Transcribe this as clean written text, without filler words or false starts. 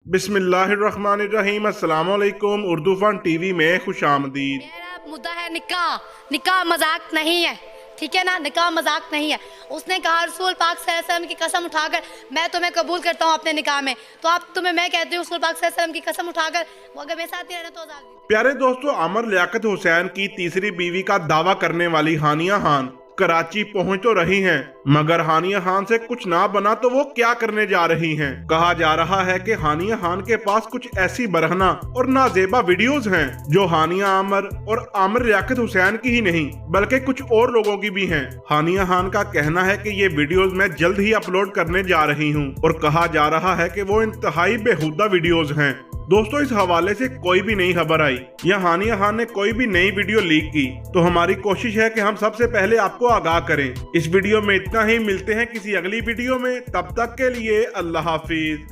बिस्मिल्लाहिर्रहमानिर्रहीम। अस्सलाम वालेकुम। उर्दू फन टीवी में खुशामदीद। मेरा मुद्दा है निकाह। निकाह मजाक नहीं है, ठीक है ना। निकाह मजाक नहीं है। उसने कहा रसूल पाक सल्लल्लाहु अलैहि वसल्लम की कसम उठाकर मैं तुम्हें कबूल करता हूँ अपने निकाह में। तो आप तुम्हें मैं कहती हूँ रसूल पाक सल्लल्लाहु अलैहि वसल्लम की कसम उठाकर वो अगर मेरे साथ ही रहना तो आजाद दीजिए। प्यारे दोस्तों, अमर लियाकत हुसैन की तीसरी बीवी का दावा करने वाली हानिया खान कराची पहुंच तो रही हैं, मगर हानिया खान से कुछ ना बना तो वो क्या करने जा रही हैं। कहा जा रहा है कि हानिया खान के पास कुछ ऐसी बरहना और नाजेबा वीडियोस हैं जो हानिया आमर और आमिर लियाकत हुसैन की ही नहीं बल्कि कुछ और लोगों की भी हैं। हानिया खान का कहना है कि ये वीडियोस मैं जल्द ही अपलोड करने जा रही हूँ और कहा जा रहा है कि वो इंतहाई बेहुदा वीडियोस हैं। दोस्तों, इस हवाले से कोई भी नई खबर आई या हानिया खान ने कोई भी नई वीडियो लीक की तो हमारी कोशिश है कि हम सबसे पहले आपको आगाह करें। इस वीडियो में इतना ही। मिलते हैं किसी अगली वीडियो में, तब तक के लिए अल्लाह हाफिज।